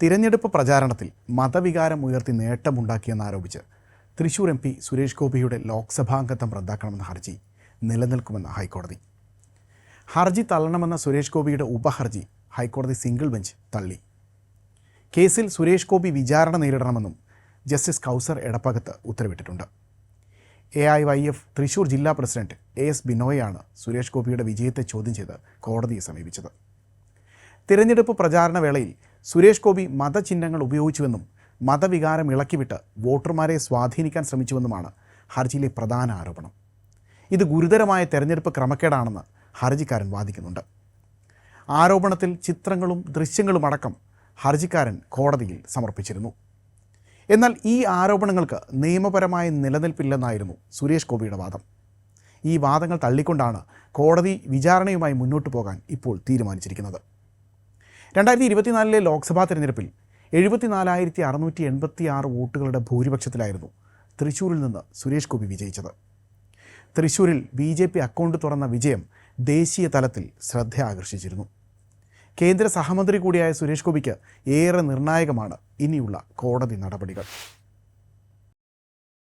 തിരഞ്ഞെടുപ്പ് പ്രചാരണത്തിൽ മതവികാരം ഉയർത്തി നേട്ടമുണ്ടാക്കിയെന്നാരോപിച്ച് തൃശൂർ എം പി സുരേഷ് ഗോപിയുടെ ലോക്സഭാംഗത്വം റദ്ദാക്കണമെന്ന ഹർജി നിലനിൽക്കുമെന്ന് ഹൈക്കോടതി. ഹർജി തള്ളണമെന്ന സുരേഷ് ഗോപിയുടെ ഉപഹർജി ഹൈക്കോടതി സിംഗിൾ ബെഞ്ച് തള്ളി. കേസിൽ സുരേഷ് ഗോപി വിചാരണ നേരിടണമെന്നും ജസ്റ്റിസ് കൗസർ എടപ്പകത്ത് ഉത്തരവിട്ടിട്ടുണ്ട്. AIYF തൃശൂർ ജില്ലാ പ്രസിഡന്റ് AS ബിനോയാണ് സുരേഷ് ഗോപിയുടെ വിജയത്തെ ചോദ്യം ചെയ്ത് കോടതിയെ സമീപിച്ചത്. തിരഞ്ഞെടുപ്പ് പ്രചാരണ വേളയിൽ സുരേഷ് ഗോപി മതചിഹ്നങ്ങൾ ഉപയോഗിച്ചുവെന്നും മതവികാരം ഇളക്കിവിട്ട് വോട്ടർമാരെ സ്വാധീനിക്കാൻ ശ്രമിച്ചുവെന്നുമാണ് ഹർജിയിലെ പ്രധാന ആരോപണം. ഇത് ഗുരുതരമായ തെരഞ്ഞെടുപ്പ് ക്രമക്കേടാണെന്ന് ഹർജിക്കാരൻ വാദിക്കുന്നുണ്ട്. ആരോപണത്തിൽ ചിത്രങ്ങളും ദൃശ്യങ്ങളും അടക്കം ഹർജിക്കാരൻ കോടതിയിൽ സമർപ്പിച്ചിരുന്നു. എന്നാൽ ഈ ആരോപണങ്ങൾക്ക് നിയമപരമായ നിലനിൽപ്പില്ലെന്നായിരുന്നു സുരേഷ് ഗോപിയുടെ വാദം. ഈ വാദങ്ങൾ തള്ളിക്കൊണ്ടാണ് കോടതി വിചാരണയുമായി മുന്നോട്ട് പോകാൻ ഇപ്പോൾ തീരുമാനിച്ചിരിക്കുന്നത്. 2024 ലോക്സഭാ തെരഞ്ഞെടുപ്പിൽ 74,686 വോട്ടുകളുടെ ഭൂരിപക്ഷത്തിലായിരുന്നു തൃശ്ശൂരിൽ നിന്ന് സുരേഷ് ഗോപി വിജയിച്ചത്. തൃശ്ശൂരിൽ BJP അക്കൗണ്ട് തുറന്ന വിജയം ദേശീയ തലത്തിൽ ശ്രദ്ധ ആകർഷിച്ചിരുന്നു. കേന്ദ്ര സഹമന്ത്രി കൂടിയായ സുരേഷ് ഗോപിക്ക് ഏറെ നിർണായകമാണ് ഇനിയുള്ള കോടതി നടപടികൾ.